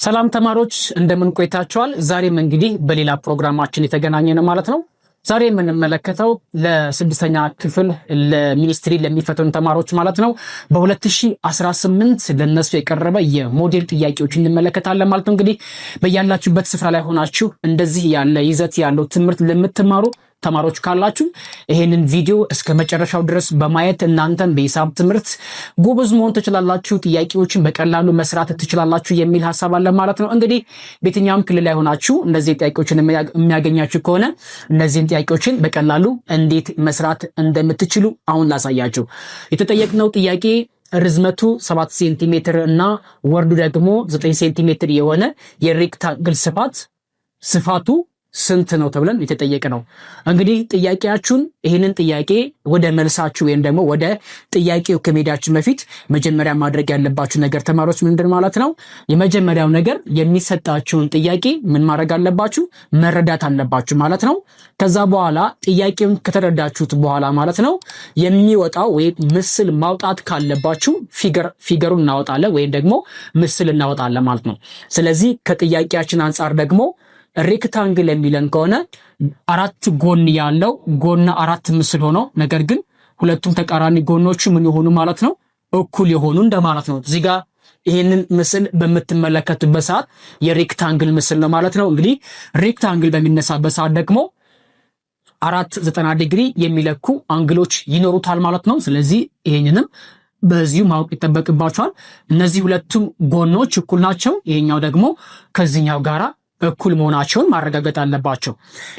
ሰላም ተማሪዎች እንደምን ቆይታችኋል? ዛሬም እንግዲህ በሌላ ፕሮግራማችን የተገናኘነው ማለት ነው። ዛሬ የምንመለከተው ለስድስተኛ ክፍል ለሚኒስትሪ ለሚፈተኑ ተማሪዎች ማለት ነው በ2018 ለነሱ የቀረበ የሞዴል ጥያቄዎች እንመለከታለን ማለት ነው። እንግዲህ በያላችሁበት ስፍራ ላይ ሆናችሁ እንደዚህ ያለ ይዘት ያለው ትምህርት ለምትማሩ ተማሪዎች ካላችሁ ይሄንን ቪዲዮ እስከ መጨረሻው ድረስ በማየት እናንተም በሂሳብ ትምህርት ጎበዝ መሆን ትችላላችሁ፣ ጥያቄዎችን በቀላሉ መስራት ትችላላችሁ የሚል ሐሳብ አለ ማለት ነው። እንግዲህ በየትኛውም ክልል ላይ ሆናችሁ እነዚህ ጥያቄዎችን የሚያገኛችሁ ከሆነ እነዚህን ጥያቄዎችን በቀላሉ እንዴት መስራት እንደምትችሉ አሁን ላሳያችሁ። የተጠየቅነው ጥያቄ ርዝመቱ 7 ሴንቲሜትር እና ወርዱ ደግሞ 9 ሴንቲሜትር የሆነ የሬክታንግል ስፋቱ ስንት ነው ተብለን የተጠየቀ ነው። እንግዲህ ጥያቄያችሁን ይሄንን ጥያቄ ወደ መልሳችሁ ወይም ደግሞ ወደ ጥያቄው ከመሄዳችን በፊት መጀመሪያ ማድረግ ያለባችሁ ነገር ተማሪዎች ምንድን ማለት ነው? የመጀመሪያው ነገር የሚሰጣችሁን ጥያቄ ምን ማድረግ አለባችሁ? መረዳት አለባችሁ ማለት ነው። ከዛ በኋላ ጥያቄውን ከተረዳችሁት በኋላ ማለት ነው የሚወጣው ወይም ምስል ማውጣት ካለባችሁ ፊገሩን እናወጣለን ወይም ደግሞ ምስል እናወጣለን ማለት ነው። ስለዚህ ከጥያቄያችን አንጻር ደግሞ ሬክታንግል የሚለን ከሆነ አራት ጎን ያለው ጎን አራት ምስል ሆኖ ነገር ግን ሁለቱም ተቃራኒ ጎኖቹ ምን የሆኑ ማለት ነው እኩል የሆኑ እንደማለት ነው። እዚህ ጋር ይሄንን ምስል በምትመለከቱበት ሰዓት የሬክታንግል ምስል ነው ማለት ነው። እንግዲህ ሬክታንግል በሚነሳበት ሰዓት ደግሞ 490 ዲግሪ የሚለኩ አንግሎች ይኖሩታል ማለት ነው። ስለዚህ ይሄንንም በዚሁ ማወቅ ይጠበቅባቸዋል። እነዚህ ሁለቱም ጎኖች እኩል ናቸው። ይሄኛው ደግሞ ከዚህኛው ጋራ እኩል መሆናቸውን ማረጋገጥ አለባቸው።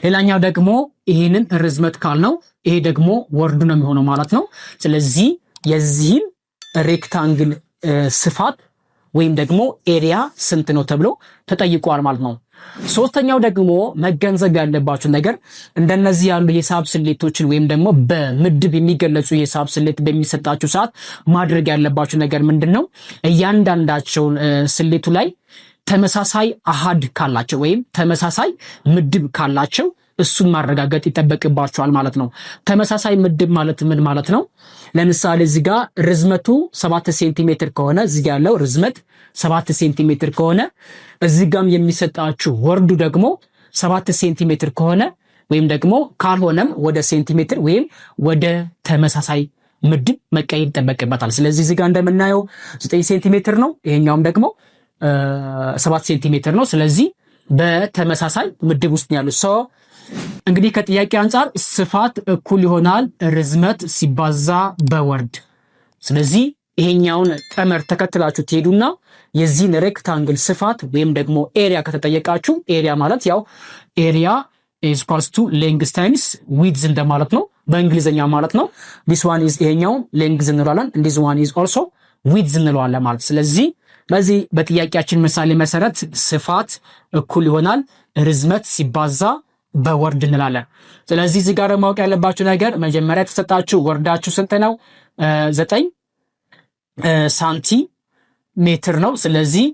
ሌላኛው ደግሞ ይሄንን ርዝመት ካልነው ይሄ ደግሞ ወርዱ ነው የሚሆነው ማለት ነው። ስለዚህ የዚህን ሬክታንግል ስፋት ወይም ደግሞ ኤሪያ ስንት ነው ተብሎ ተጠይቋል ማለት ነው። ሶስተኛው ደግሞ መገንዘብ ያለባችሁ ነገር እንደነዚህ ያሉ የሂሳብ ስሌቶችን ወይም ደግሞ በምድብ የሚገለጹ የሂሳብ ስሌት በሚሰጣችሁ ሰዓት ማድረግ ያለባችሁ ነገር ምንድነው? እያንዳንዳቸውን ስሌቱ ላይ ተመሳሳይ አሃድ ካላቸው ወይም ተመሳሳይ ምድብ ካላቸው እሱን ማረጋገጥ ይጠበቅባቸዋል ማለት ነው። ተመሳሳይ ምድብ ማለት ምን ማለት ነው? ለምሳሌ እዚህ ጋር ርዝመቱ 7 ሴንቲሜትር ከሆነ እዚህ ጋር ያለው ርዝመት 7 ሴንቲሜትር ከሆነ እዚህ ጋርም የሚሰጣችሁ ወርዱ ደግሞ 7 ሴንቲሜትር ከሆነ ወይም ደግሞ ካልሆነም ወደ ሴንቲሜትር ወይም ወደ ተመሳሳይ ምድብ መቀየር ይጠበቅበታል። ስለዚህ እዚህ ጋር እንደምናየው 9 ሴንቲሜትር ነው፣ ይሄኛውም ደግሞ 7 ሴንቲሜትር ነው። ስለዚህ በተመሳሳይ ምድብ ውስጥ ያሉት ሰው እንግዲህ ከጥያቄ አንጻር ስፋት እኩል ይሆናል ርዝመት ሲባዛ በወርድ። ስለዚህ ይሄኛውን ቀመር ተከትላችሁ ትሄዱና የዚህን ሬክታንግል ስፋት ወይም ደግሞ ኤሪያ ከተጠየቃችሁ ኤሪያ ማለት ያው ኤሪያ is equals to length times width እንደማለት ነው በእንግሊዘኛ ማለት ነው። this one is ይሄኛው length እንለዋለን and this one is also width እንለዋለን ማለት። ስለዚህ በዚህ በጥያቄያችን ምሳሌ መሰረት ስፋት እኩል ይሆናል ርዝመት ሲባዛ በወርድ እንላለን። ስለዚህ እዚህ ጋር ማወቅ ያለባችሁ ነገር መጀመሪያ ተሰጣችሁ ወርዳችሁ ስንት ነው? 9 ሳንቲሜትር ነው። ስለዚህ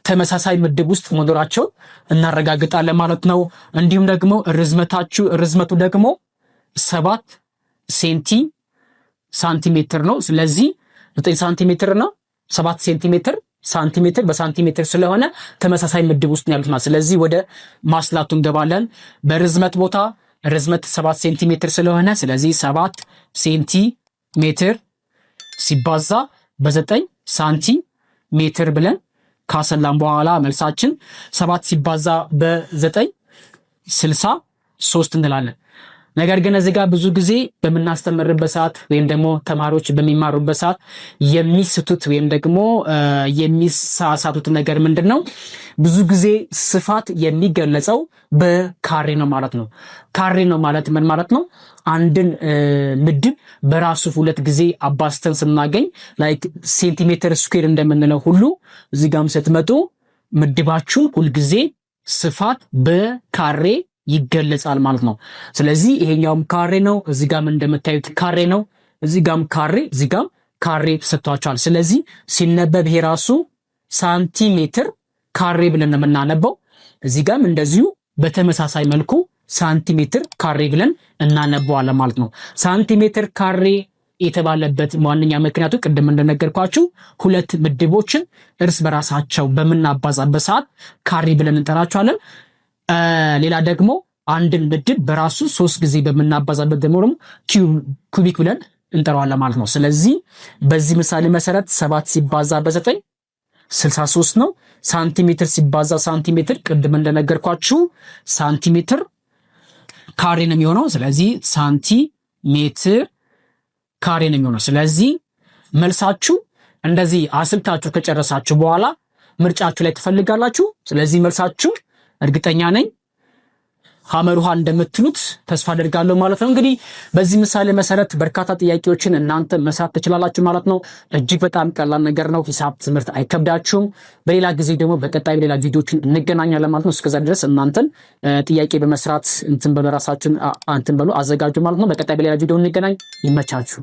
ተመሳሳይ ምድብ ውስጥ መኖራቸው እናረጋግጣለን ማለት ነው። እንዲሁም ደግሞ ርዝመቱ ደግሞ 7 ሳንቲሜትር ነው። ስለዚህ 9 ሳንቲሜትር እና 7 ሳንቲሜትር በሳንቲሜትር ስለሆነ ተመሳሳይ ምድብ ውስጥ ያሉት ማለት። ስለዚህ ወደ ማስላቱ እንገባለን። በርዝመት ቦታ ርዝመት 7 ሴንቲሜትር ስለሆነ ስለዚህ 7 ሴንቲሜትር ሲባዛ በ9 ሳንቲሜትር ብለን ካሰላም በኋላ መልሳችን 7 ሲባዛ በ9 63 እንላለን። ነገር ግን እዚህ ጋር ብዙ ጊዜ በመናስተምርበት ሰዓት ወይም ደግሞ ተማሪዎች በሚማሩበት ሰዓት የሚስቱት ወይም ደግሞ የሚሳሳቱት ነገር ምንድነው? ብዙ ጊዜ ስፋት የሚገለጸው በካሬ ነው ማለት ነው። ካሬ ነው ማለት ምን ማለት ነው? አንድን ምድብ በራሱ ሁለት ጊዜ አባስተን ስናገኝ ላይክ ሴንቲሜትር ስኩዌር እንደምንለው ሁሉ እዚህ ጋርም ስትመጡ ምድባችሁን ሁል ጊዜ ስፋት በካሬ ይገለጻል ማለት ነው። ስለዚህ ይሄኛውም ካሬ ነው፣ እዚህ ጋርም እንደምታዩት ካሬ ነው፣ እዚህ ጋርም ካሬ፣ እዚህ ጋርም ካሬ ተሰጥቷቸዋል። ስለዚህ ሲነበብ ይሄ ራሱ ሳንቲሜትር ካሬ ብለን የምናነበው፣ እዚህ ጋርም እንደዚሁ በተመሳሳይ መልኩ ሳንቲሜትር ካሬ ብለን እናነበዋለን ማለት ነው። ሳንቲሜትር ካሬ የተባለበት ዋነኛ ምክንያቱ ቅድም እንደነገርኳችሁ ሁለት ምድቦችን እርስ በራሳቸው በምናባዛበት ሰዓት ካሬ ብለን እንጠራቸዋለን። ሌላ ደግሞ አንድን ምድብ በራሱ 3 ጊዜ በምናባዛበት ደግሞ ኩቢክ ብለን እንጠራዋለን ማለት ነው። ስለዚህ በዚህ ምሳሌ መሰረት 7 ሲባዛ በ9 63 ነው። ሳንቲሜትር ሲባዛ ሳንቲሜትር ቅድም እንደነገርኳችሁ ሳንቲሜትር ካሬ ነው የሚሆነው። ስለዚህ ሳንቲሜትር ካሬ ነው የሚሆነው። ስለዚህ መልሳችሁ እንደዚህ አስልታችሁ ከጨረሳችሁ በኋላ ምርጫችሁ ላይ ትፈልጋላችሁ። ስለዚህ መልሳችሁ እርግጠኛ ነኝ ሐመር ውሃ እንደምትሉት ተስፋ አደርጋለሁ ማለት ነው። እንግዲህ በዚህ ምሳሌ መሰረት በርካታ ጥያቄዎችን እናንተ መስራት ትችላላችሁ ማለት ነው። እጅግ በጣም ቀላል ነገር ነው። ሂሳብ ትምህርት አይከብዳችሁም። በሌላ ጊዜ ደግሞ በቀጣይ በሌላ ቪዲዮችን እንገናኛለን ማለት ነው። እስከዛ ድረስ እናንተን ጥያቄ በመስራት እንትን በሉ፣ ራሳችሁን እንትን በሉ፣ አዘጋጁ ማለት ነው። በቀጣይ በሌላ ቪዲዮ እንገናኝ። ይመቻችሁ።